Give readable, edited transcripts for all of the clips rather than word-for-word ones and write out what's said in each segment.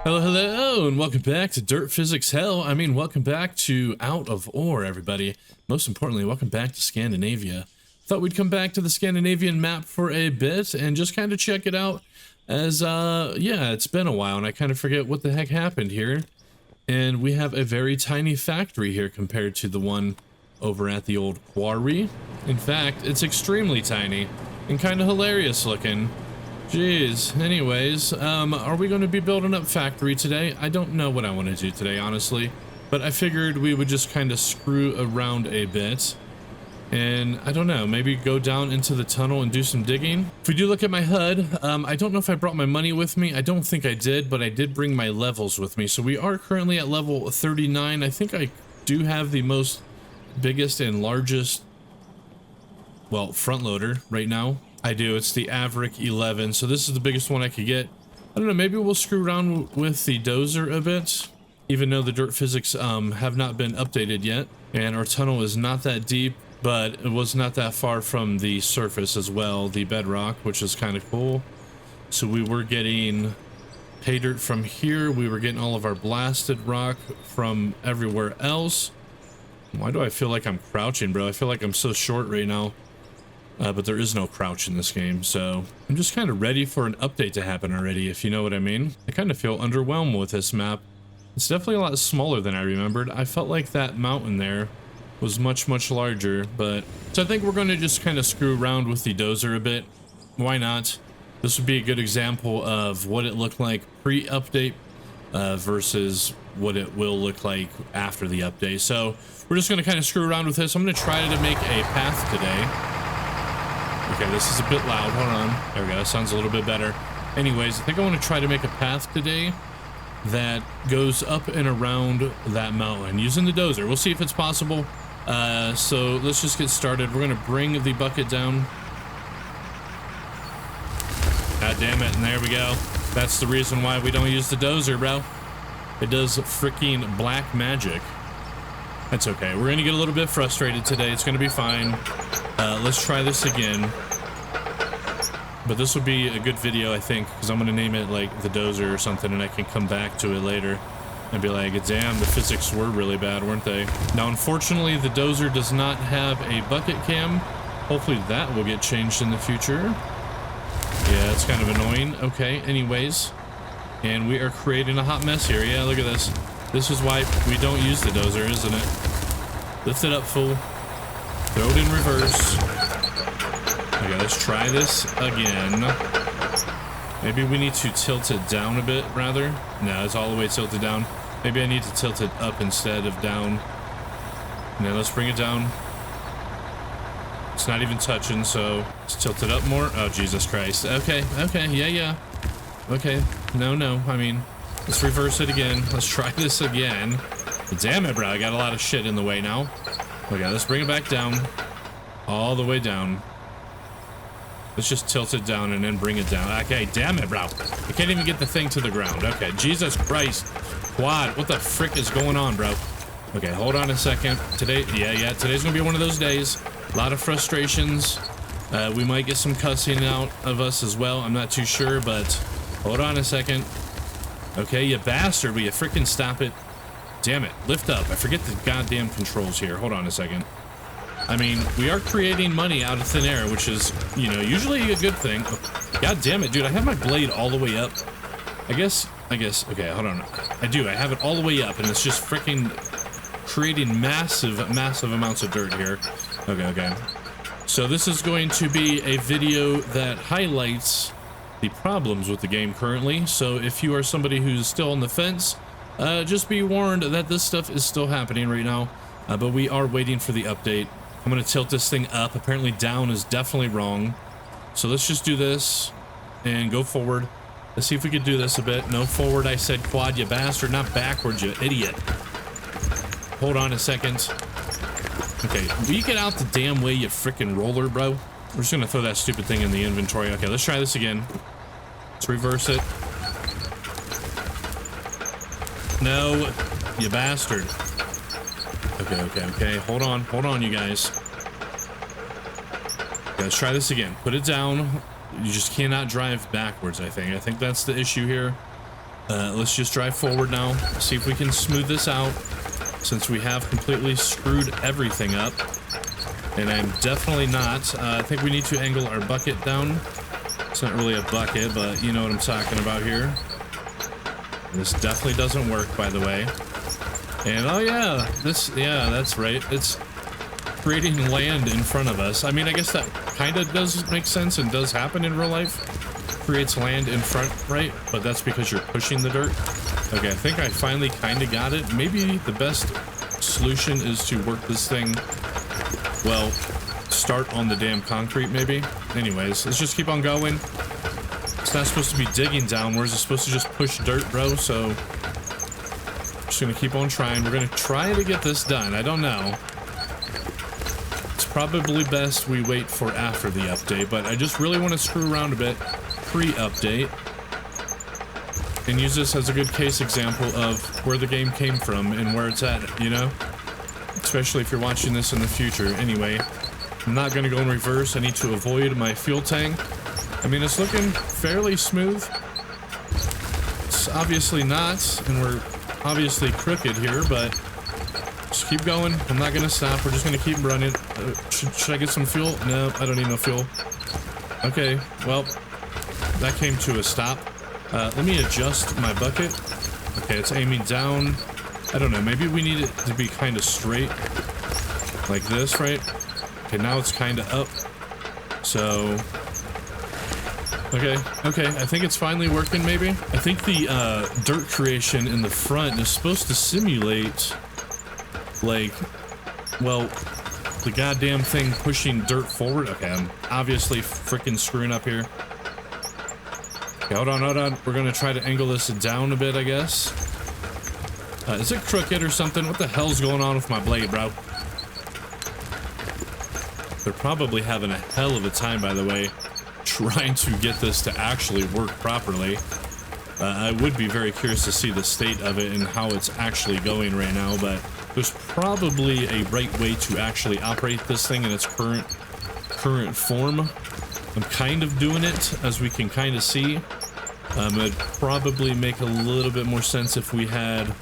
Hello, hello, and welcome back to Dirt Physics Hell. Welcome back to Out of Ore, everybody. Most importantly, welcome back to Scandinavia. Thought we'd come back to the Scandinavian map for a bit and just kind of check it out as, yeah, it's been a while and I kind of forget what the heck happened here. And we have a very tiny factory here compared to the one over at the old quarry. In fact, it's extremely tiny and kind of hilarious looking. Jeez. Anyways, are we going to be building up factory today? I don't know what I want to do today, honestly, but I figured we would just kind of screw around a bit and I don't know, maybe go down into the tunnel and do some digging. If we do look at my HUD, I don't know if I brought my money with me. I don't think I did, but I did bring my levels with me. So we are currently at level 39. I think I do have the biggest and largest, well, front loader right now. I do. It's the Averick 11, so this is the biggest one I could get. I don't know, maybe we'll screw around with the dozer a bit, even though the dirt physics have not been updated yet, and our tunnel is not that deep, but it was not that far from the surface as well, the bedrock, which is kind of cool. So we were getting pay dirt from here, we were getting all of our blasted rock from everywhere else. Why do I feel like I'm crouching, bro? I feel like I'm so short right now. But there is no crouch in this game, so I'm just kind of ready for an update to happen already, if you know what I mean. I kind of feel underwhelmed with this map. It's definitely a lot smaller than I remembered. I felt like that mountain there was much larger, but... So I think we're going to just kind of screw around with the dozer a bit. Why not? This would be a good example of what it looked like pre-update versus what it will look like after the update. So we're just going to kind of screw around with this. I'm going to try to make a path today. Okay, this is a bit loud. Hold on. There we go. That sounds a little bit better. Anyways, I think I want to try to make a path today that goes up and around that mountain using the dozer. We'll see if it's possible. So let's just get started. We're going to bring the bucket down. God damn it. And there we go. That's the reason why we don't use the dozer, bro. It does freaking black magic. That's okay. We're going to get a little bit frustrated today. It's going to be fine. Let's try this again. But this would be a good video, I think, because I'm going to name it like the dozer or something, and I can come back to it later and be like, damn, the physics were really bad, weren't they? Now, unfortunately, the dozer does not have a bucket cam. Hopefully that will get changed in the future. Yeah, it's kind of annoying. Okay, anyways. And we are creating a hot mess here. Yeah, look at this. This is why we don't use the dozer, isn't it? Lift it up, fool. Throw it in reverse. Okay, let's try this again. Maybe we need to tilt it down a bit, rather. No, it's all the way tilted down. Maybe I need to tilt it up instead of down. Now let's bring it down. It's not even touching, so let's tilt it up more. Oh, Jesus Christ. Okay, yeah. Okay, no, let's reverse it again. Let's try this again. Damn it, bro. I got a lot of shit in the way now. Okay, let's bring it back down. All the way down. Let's just tilt it down and then bring it down. Okay, damn it, bro. I can't even get the thing to the ground. Okay, Jesus Christ. Quad, what the frick is going on, bro? Okay, hold on a second. Today, yeah, today's gonna be one of those days. A lot of frustrations. We might get some cussing out of us as well. I'm not too sure, but hold on a second. Okay, you bastard, will you freaking stop it? Damn it, lift up. I forget the goddamn controls here. Hold on a second. We are creating money out of thin air, which is, you know, usually a good thing. God damn it, dude, I have my blade all the way up. I guess, okay, hold on. I have it all the way up, and it's just freaking creating massive amounts of dirt here. Okay. So this is going to be a video that highlights the problems with the game currently. So if you are somebody who's still on the fence, just be warned that this stuff is still happening right now, but we are waiting for the update. I'm going to tilt this thing up. Apparently down is definitely wrong. So let's just do this and go forward. Let's see if we can do this a bit. No, forward, I said, quad, you bastard, not backwards, you idiot. Hold on a second. Okay, will you get out the damn way, you freaking roller, bro? We're just going to throw that stupid thing in the inventory. Okay, let's try this again. Let's reverse it. No, you bastard. Okay. Hold on, you guys. Okay, let's try this again. Put it down. You just cannot drive backwards, I think. I think that's the issue here. Let's just drive forward now, see if we can smooth this out, since we have completely screwed everything up. And I'm definitely not. I think we need to angle our bucket down. It's not really a bucket, but you know what I'm talking about here. This definitely doesn't work, by the way. And oh yeah, yeah, that's right. It's creating land in front of us. I mean, I guess that kind of does make sense and does happen in real life. Creates land in front, right? But that's because you're pushing the dirt. Okay, I think I finally kind of got it. Maybe the best solution is to work this thing, well, start on the damn concrete maybe. Anyways, let's just keep on going. It's not supposed to be digging downwards. It's supposed to just push dirt, bro. So just gonna keep on trying. We're gonna try to get this done. I don't know. It's probably best we wait for after the update, but I just really want to screw around a bit pre-update and use this as a good case example of where the game came from and where it's at, you know? Especially if you're watching this in the future. Anyway, I'm not gonna go in reverse. I need to avoid my fuel tank. I mean, it's looking fairly smooth. It's obviously not, and we're obviously crooked here, but just keep going. I'm not gonna stop. We're just gonna keep running. Should I get some fuel? No, I don't need no fuel. Okay, well, that came to a stop. Let me adjust my bucket. Okay, it's aiming down. I don't know, maybe we need it to be kind of straight like this, right? Okay, now it's kind of up. So okay, I think it's finally working maybe. I think the dirt creation in the front is supposed to simulate, like, well, the goddamn thing pushing dirt forward. Okay, I'm obviously freaking screwing up here. Okay, hold on. We're gonna try to angle this down a bit, I guess. Is it crooked or something? What the hell's going on with my blade, bro? They're probably having a hell of a time, by the way, trying to get this to actually work properly. I would be very curious to see the state of it and how it's actually going right now, but there's probably a right way to actually operate this thing in its current form. I'm kind of doing it, as we can kind of see. It'd probably make a little bit more sense if we had,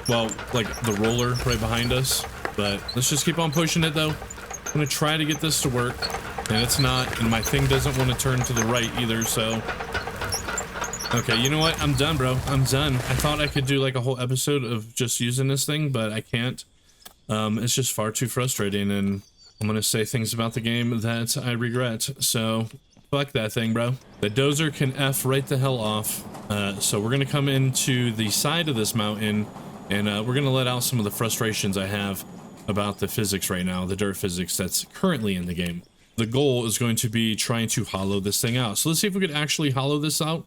well, like the roller right behind us, but let's just keep on pushing it though. I'm gonna try to get this to work, and it's not, and my thing doesn't want to turn to the right either, so okay, you know what, I'm done, bro. I'm done. I thought I could do like a whole episode of just using this thing, but I can't. It's just far too frustrating, and I'm gonna say things about the game that I regret, so fuck that thing, bro. The dozer can F right the hell off. So we're gonna come into the side of this mountain, and we're gonna let out some of the frustrations I have about the physics right now, the dirt physics that's currently in the game. The goal is going to be trying to hollow this thing out. So let's see if we could actually hollow this out.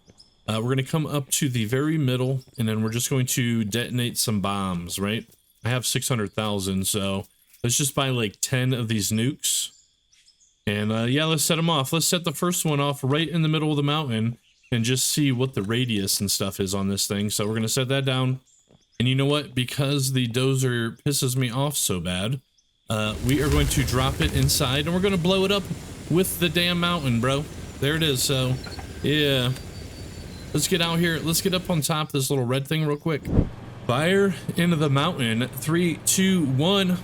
We're gonna come up to the very middle, and then we're just going to detonate some bombs, right? I have 600,000, so let's just buy like 10 of these nukes. And yeah, let's set them off. Let's set the first one off right in the middle of the mountain and just see what the radius and stuff is on this thing. So we're gonna set that down. And you know what? Because the dozer pisses me off so bad, we are going to drop it inside and we're gonna blow it up with the damn mountain, bro. There it is. So yeah, let's get out here. Let's get up on top of this little red thing real quick. Fire into the mountain. 3, 2, 1.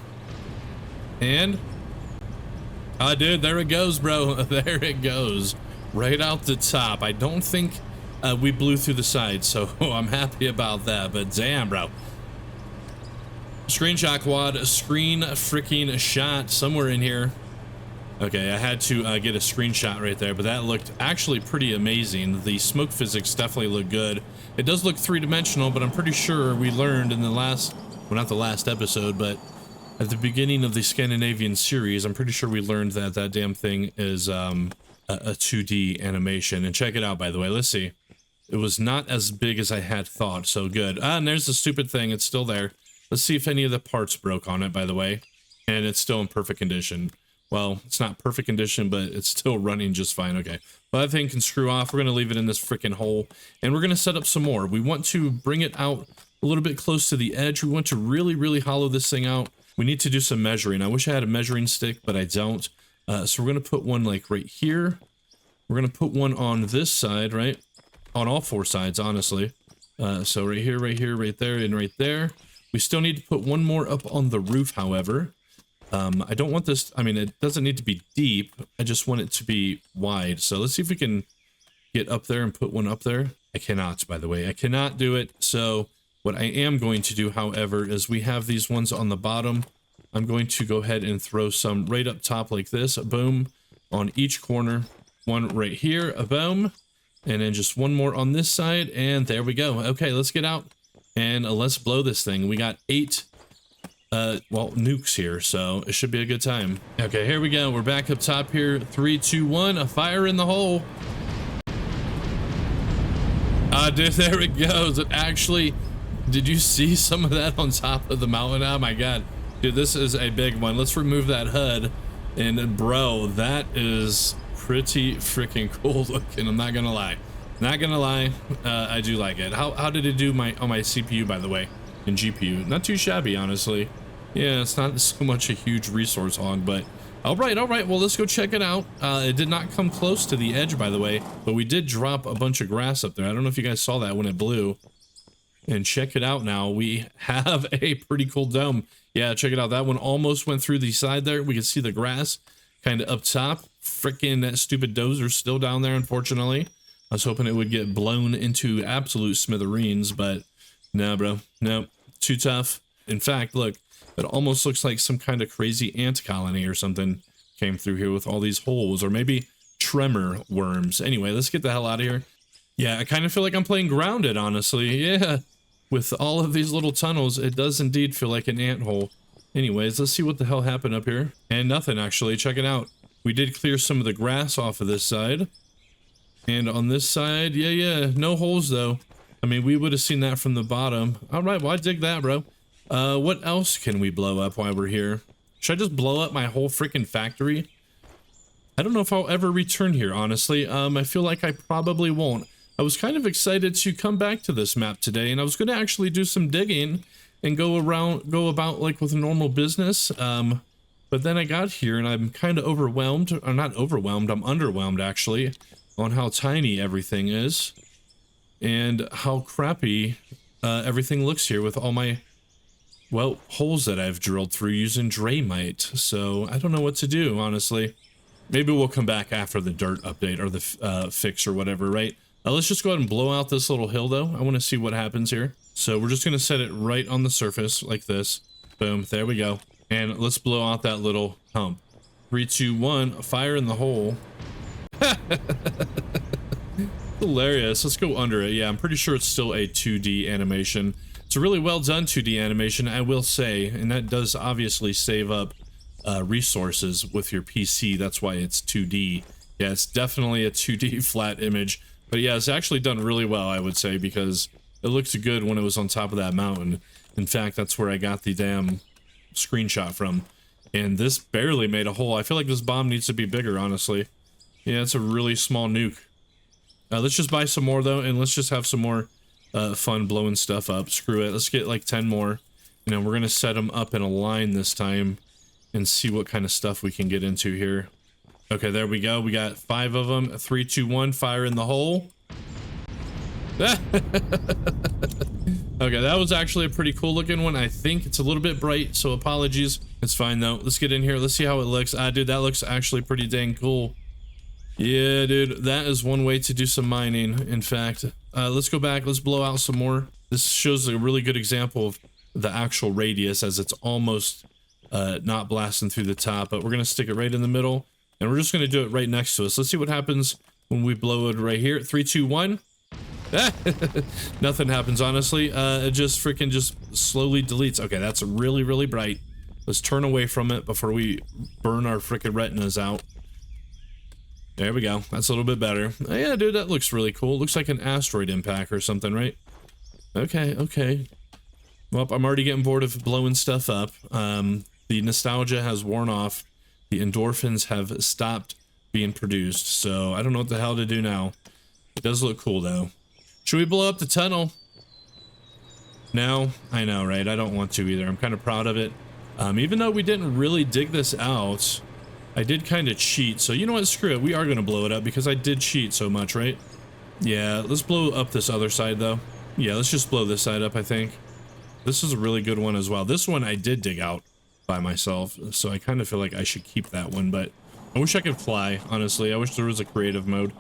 And dude, there it goes, bro. There it goes. Right out the top. I don't think we blew through the side, so I'm happy about that. But damn, bro. Screenshot quad. Screen freaking shot somewhere in here. Okay, I had to get a screenshot right there, but that looked actually pretty amazing. The smoke physics definitely look good. It does look three-dimensional, but I'm pretty sure we learned in the last, well, not the last episode, but at the beginning of the Scandinavian series, I'm pretty sure we learned that that damn thing is a 2D animation. And check it out, by the way. Let's see. It was not as big as I had thought, so good. And there's the stupid thing. It's still there. Let's see if any of the parts broke on it, by the way. And it's still in perfect condition. Well, it's not perfect condition, but it's still running just fine. Okay. Well, that thing can screw off. We're going to leave it in this freaking hole. And we're going to set up some more. We want to bring it out a little bit close to the edge. We want to really, really hollow this thing out. We need to do some measuring. I wish I had a measuring stick, but I don't. So we're going to put one like right here. We're going to put one on this side, right? on all four sides, honestly. So right here, right there, and right there. We still need to put one more up on the roof, however. I don't want this, I mean, it doesn't need to be deep. I just want it to be wide. So let's see if we can get up there and put one up there. I cannot, by the way. I cannot do it. So what I am going to do, however, is we have these ones on the bottom. I'm going to go ahead and throw some right up top like this. Boom. On each corner. One right here. A boom. And then just one more on this side. And there we go. Okay, let's get out. And let's blow this thing. We got 8 well, nukes here, so it should be a good time. Okay, here we go. We're back up top here. 3, 2, 1. A fire in the hole. Dude, there it goes. It actually, did you see some of that on top of the mountain? Oh my god. Dude, this is a big one. Let's remove that HUD. And bro, that is pretty freaking cool looking. I'm not gonna lie. Not gonna lie, I do like it. How did it do on my CPU, by the way, and GPU? Not too shabby, honestly. Yeah, it's not so much a huge resource hog, but all right. Well, let's go check it out. It did not come close to the edge, by the way, but we did drop a bunch of grass up there. I don't know if you guys saw that when it blew. And check it out now. We have a pretty cool dome. Yeah, check it out. That one almost went through the side there. We can see the grass kind of up top. Freaking that stupid dozer still down there, unfortunately. I was hoping it would get blown into absolute smithereens, but no, bro. No, too tough. In fact, look, it almost looks like some kind of crazy ant colony or something came through here with all these holes, or maybe tremor worms. Anyway, let's get the hell out of here. Yeah, I kind of feel like I'm playing Grounded, honestly. Yeah, with all of these little tunnels, it does indeed feel like an ant hole. Anyways, let's see what the hell happened up here. And nothing, actually. Check it out. We did clear some of the grass off of this side. And on this side, yeah, no holes though. I mean, we would have seen that from the bottom. All right, well, I dig that, bro. What else can we blow up while we're here? Should I just blow up my whole freaking factory? I don't know if I'll ever return here, honestly. I feel like I probably won't. I was kind of excited to come back to this map today, and I was going to actually do some digging and go about like with a normal business. But then I got here and I'm kind of overwhelmed. I'm not overwhelmed, I'm underwhelmed actually, on how tiny everything is and how crappy everything looks here with all my, well, holes that I've drilled through using Dremite. So I don't know what to do, honestly. Maybe we'll come back after the dirt update or the fix or whatever, right? Let's just go ahead and blow out this little hill though. I want to see what happens here. So we're just going to set it right on the surface like this. Boom, there we go. And let's blow out that little hump. 3, 2, 1, fire in the hole. Hilarious. Let's go under it. Yeah, I'm pretty sure it's still a 2D animation. It's a really well done 2D animation, I will say, and that does obviously save up resources with your PC. That's why it's 2D. Yeah, it's definitely a 2D flat image. But yeah, it's actually done really well, I would say, because it looked good when it was on top of that mountain. In fact, that's where I got the damn screenshot from. And this barely made a hole. I feel like this bomb needs to be bigger, honestly. Yeah, it's a really small nuke. Let's just buy some more, though, and let's just have some more fun blowing stuff up. Screw it. Let's get like 10 more. You know, we're going to set them up in a line this time and see what kind of stuff we can get into here. Okay, there we go. We got 5 of them. 3, 2, 1, fire in the hole. Okay, that was actually a pretty cool looking one. I think it's a little bit bright, so apologies. It's fine though. Let's get in here. Let's see how it looks. Dude, that looks actually pretty dang cool. Yeah, dude, that is one way to do some mining, in fact. Let's go back. Let's blow out some more. This shows a really good example of the actual radius, as it's almost not blasting through the top, but we're going to stick it right in the middle, and we're just going to do it right next to us. Let's see what happens when we blow it right here. 3, 2, 1. Nothing happens, honestly. It just freaking just slowly deletes. Okay, that's really, really bright. Let's turn away from it before we burn our freaking retinas out. There we go. That's a little bit better. Yeah, dude, that looks really cool. Looks like an asteroid impact or something, right? Okay, okay. Well, I'm already getting bored of blowing stuff up. The nostalgia has worn off. The endorphins have stopped being produced. So I don't know what the hell to do now. It does look cool, though. Should we blow up the tunnel? No, I know, right? I don't want to either. I'm kind of proud of it. Even though we didn't really dig this out, I did kind of cheat. So you know what? Screw it. We are going to blow it up because I did cheat so much, right? Yeah, let's blow up this other side though. Yeah, let's just blow this side up, I think. This is a really good one as well. This one I did dig out by myself, so I kind of feel like I should keep that one, but I wish I could fly, honestly. I wish there was a creative mode.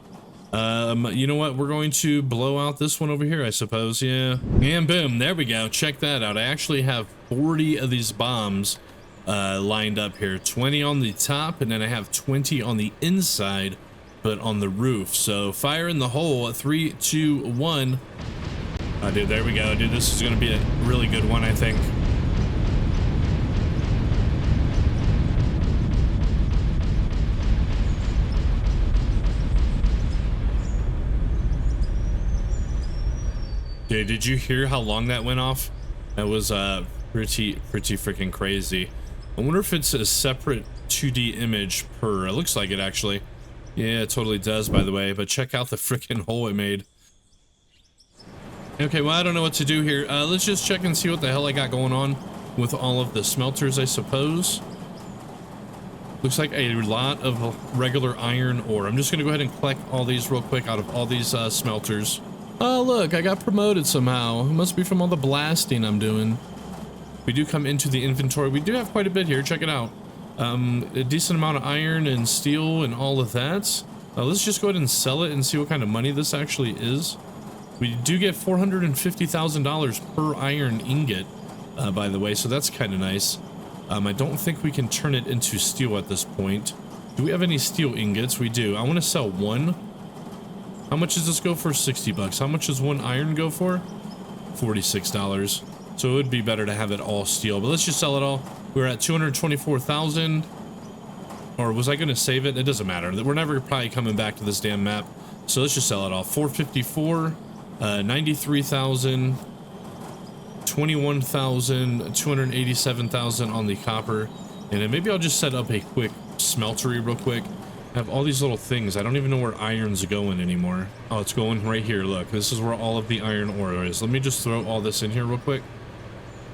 You know what? We're going to blow out this one over here, I suppose. Yeah. And boom, there we go. Check that out. I actually have 40 of these bombs lined up here. 20 on the top, and then I have 20 on the inside, but on the roof. So fire in the hole. 3, 2, 1. Oh, dude, there we go. Dude, this is going to be a really good one, I think. Dude, did you hear how long that went off? That was pretty freaking crazy. I wonder if it's a separate 2D image per... It looks like it, actually. Yeah, it totally does, by the way. But check out the freaking hole it made. Okay, well, I don't know what to do here. Let's just check and see what the hell I got going on with all of the smelters, I suppose. Looks like a lot of regular iron ore. I'm just going to go ahead and collect all these real quick out of all these smelters. Oh, look, I got promoted somehow. It must be from all the blasting I'm doing. We do come into the inventory. We do have quite a bit here. Check it out. A decent amount of iron and steel and all of that. Let's just go ahead and sell it and see what kind of money this actually is. We do get $450,000 per iron ingot, by the way, so that's kind of nice. I don't think we can turn it into steel at this point. Do we have any steel ingots? We do. I want to sell one. How much does this go for? 60 bucks. How much does one iron go for? $46. So it would be better to have it all steel, but let's just sell it all. We're at 224,000. Or was I going to save it? It doesn't matter. We're never probably coming back to this damn map. So let's just sell it all. 454. 93,000, 21,000, 287,000 on the copper, and then maybe I'll just set up a quick smeltery real quick. I have all these little things. I don't even know where iron's going anymore. Oh, it's going right here. Look, this is where all of the iron ore is. Let me just throw all this in here real quick.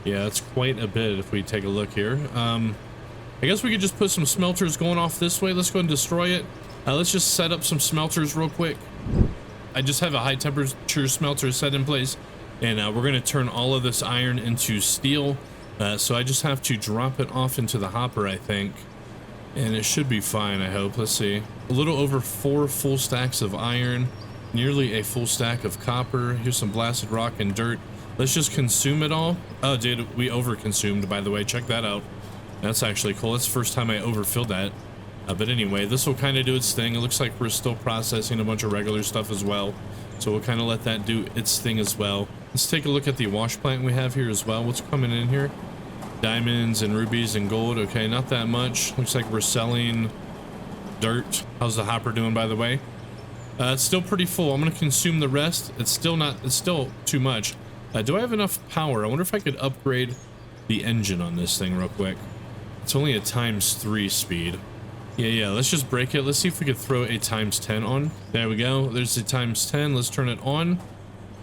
Yeah, it's quite a bit if we take a look here. I guess we could just put some smelters going off this way. Let's go and destroy it. Let's just set up some smelters real quick. I just have a high temperature smelter set in place, and we're going to turn all of this iron into steel. So I just have to drop it off into the hopper, I think, and it should be fine, I hope. Let's see. A little over 4 full stacks of iron, nearly a full stack of copper. Here's some blasted rock and dirt. Let's just consume it all. Oh, dude, we overconsumed, by the way. Check that out. That's actually cool. That's the first time I overfilled that. But anyway, this will kind of do its thing. It looks like we're still processing a bunch of regular stuff as well. So we'll kind of let that do its thing as well. Let's take a look at the wash plant we have here as well. What's coming in here? Diamonds and rubies and gold. Okay, not that much. Looks like we're selling dirt. How's the hopper doing, by the way? It's still pretty full. I'm going to consume the rest. It's still too much. Do I have enough power? I wonder if I could upgrade the engine on this thing real quick. It's only a ×3 speed. Yeah, let's just break it. Let's see if we could throw a ×10 on. There we go. There's a ×10. Let's turn it on.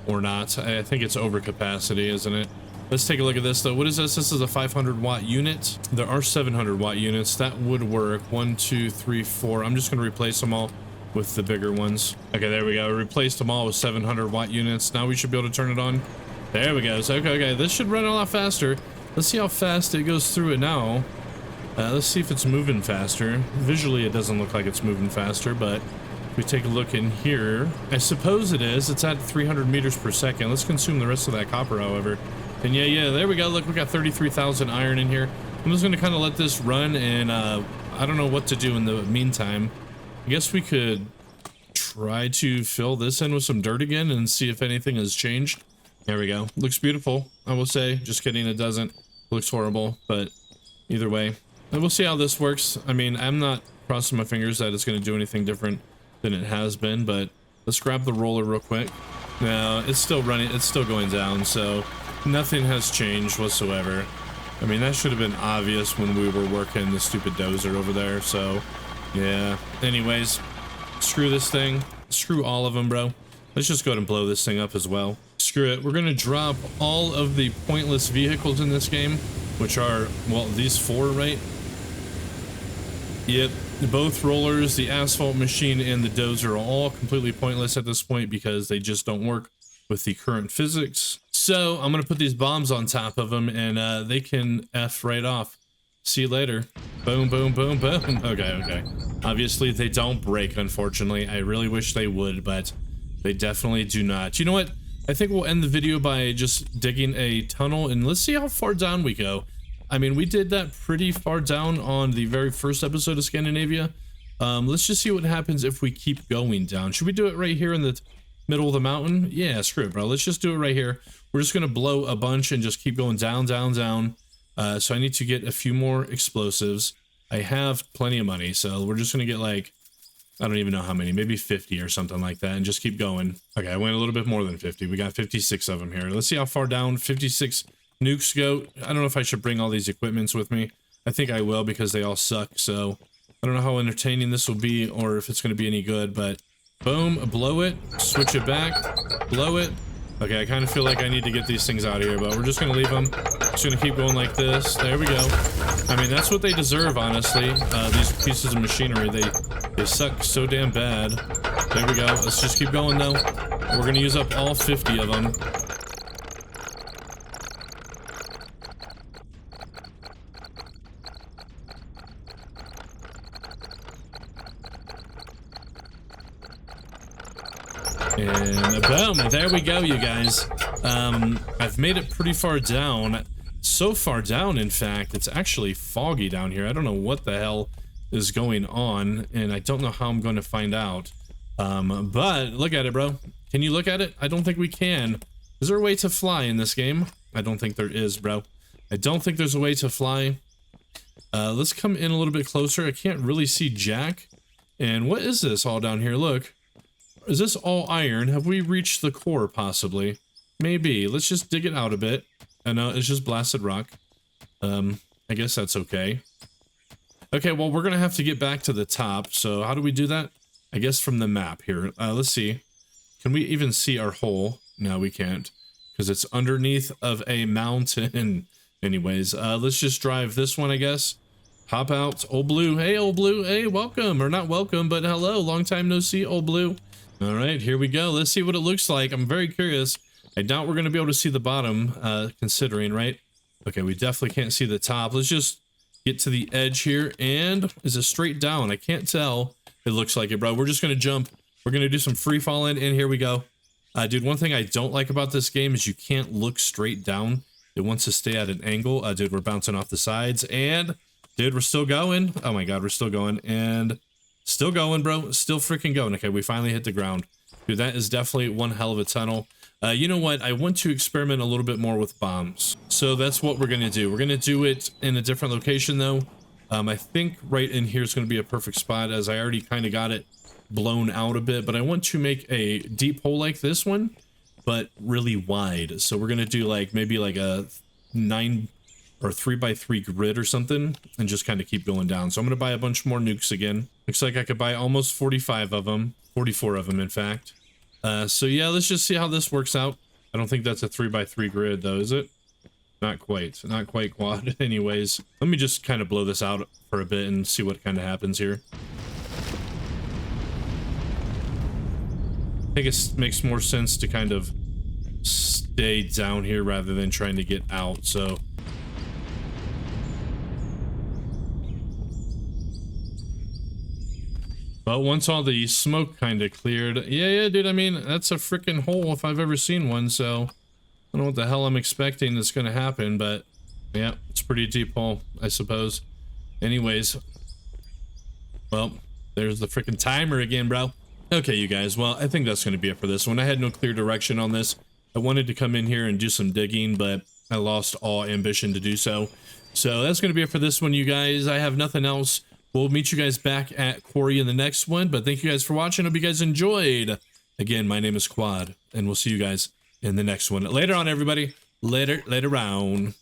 Or not. I think it's over capacity, isn't it? Let's take a look at this, though. What is this? This is a 500 watt unit. There are 700 watt units. That would work. 1, 2, 3, 4. I'm just going to replace them all with the bigger ones. Okay, there we go. We replaced them all with 700 watt units. Now we should be able to turn it on. There we go. So, okay. This should run a lot faster. Let's see how fast it goes through it now. Let's see if it's moving faster. Visually, it doesn't look like it's moving faster, but if we take a look in here, I suppose it is. It's at 300 meters per second. Let's consume the rest of that copper, however. And yeah, there we go. Look, we got 33,000 iron in here. I'm just going to kind of let this run, and I don't know what to do in the meantime. I guess we could try to fill this in with some dirt again and see if anything has changed. There we go. Looks beautiful, I will say. Just kidding, it doesn't. Looks horrible, but either way. And we'll see how this works. I mean, I'm not crossing my fingers that it's going to do anything different than it has been, but let's grab the roller real quick. No, it's still running. It's still going down, so nothing has changed whatsoever. I mean, that should have been obvious when we were working the stupid dozer over there, so yeah. Anyways, screw this thing. Screw all of them, bro. Let's just go ahead and blow this thing up as well. Screw it. We're going to drop all of the pointless vehicles in this game, which are, well, these 4, right? Yep, both rollers, the asphalt machine and the dozer are all completely pointless at this point because they just don't work with the current physics. So I'm gonna put these bombs on top of them and they can F right off. See you later. Boom, boom, boom, boom. Okay. Obviously they don't break, unfortunately. I really wish they would, but they definitely do not. You know what? I think we'll end the video by just digging a tunnel and let's see how far down we go. I mean, we did that pretty far down on the very first episode of Scandinavia. Let's just see what happens if we keep going down. Should we do it right here in the middle of the mountain? Yeah, screw it, bro. Let's just do it right here. We're just gonna blow a bunch and just keep going down, down, down. So I need to get a few more explosives. I have plenty of money, so we're just gonna get like, I don't even know how many, maybe 50 or something like that, and just keep going. Okay, I went a little bit more than 50. We got 56 of them here. Let's see how far down 56 nukes go. I don't know if I should bring all these equipments with me. I think I will because they all suck, so I don't know how entertaining this will be or if it's going to be any good, but boom, blow it, switch it back, blow it. Okay, I kind of feel like I need to get these things out of here, but we're just going to leave them. Just going to keep going like this. There we go. I mean, that's what they deserve, honestly. These pieces of machinery, they suck so damn bad. There we go. Let's just keep going, though. We're going to use up all 50 of them. And boom, there we go, you guys. I've made it pretty far down. So far down, in fact, it's actually foggy down here. I don't know what the hell is going on, and I don't know how I'm going to find out. But look at it, bro. Can you look at it? I don't think we can. Is there a way to fly in this game? I don't think there is, bro. I don't think there's a way to fly. Let's come in a little bit closer. I can't really see jack. And what is this all down here? Look. Is this all iron? Have we reached the core, possibly? Maybe. Let's just dig it out a bit. I know, it's just blasted rock. I guess that's okay. Okay, well, we're gonna have to get back to the top, so how do we do that? I guess from the map here. Let's see. Can we even see our hole? No, we can't, because it's underneath of a mountain. Anyways, let's just drive this one, I guess. Hop out. Old Blue. Hey, Old Blue. Hey, welcome. Or not welcome, but hello. Long time no see, Old Blue. All right, here we go. Let's see what it looks like. I'm very curious. I doubt we're going to be able to see the bottom, considering, right? Okay, we definitely can't see the top. Let's just get to the edge here. And is it straight down? I can't tell. It looks like it, bro. We're just going to jump. We're going to do some free falling, and here we go. Dude, one thing I don't like about this game is you can't look straight down. It wants to stay at an angle. Dude, we're bouncing off the sides, and dude, we're still going. Oh my God, we're still going, and still going, bro. Still freaking going. Okay, we finally hit the ground. Dude, that is definitely one hell of a tunnel. You know what? I want to experiment a little bit more with bombs. So that's what we're going to do. We're going to do it in a different location, though. I think right in here is going to be a perfect spot, as I already kind of got it blown out a bit. But I want to make a deep hole like this one, but really wide. So we're going to do like maybe like a 9 or 3x3 grid or something, and just kind of keep going down. So I'm going to buy a bunch more nukes again. Looks like I could buy almost 45 of them. 44 of them, in fact. So yeah, let's just see how this works out. I don't think that's a 3x3 grid, though, is it? Not quite. Not quite quad. Anyways, let me just kind of blow this out for a bit and see what kind of happens here. I think it makes more sense to kind of stay down here rather than trying to get out, so... But once all the smoke kind of cleared, yeah, dude, I mean, that's a freaking hole if I've ever seen one, so I don't know what the hell I'm expecting that's going to happen, but yeah, it's a pretty deep hole, I suppose. Anyways, well, there's the freaking timer again, bro. Okay, you guys, well, I think that's going to be it for this one. I had no clear direction on this. I wanted to come in here and do some digging, but I lost all ambition to do so. So that's going to be it for this one, you guys. I have nothing else. We'll meet you guys back at Quarry in the next one, but thank you guys for watching. Hope you guys enjoyed. Again, my name is Quad, and we'll see you guys in the next one. Later on, everybody. Later on.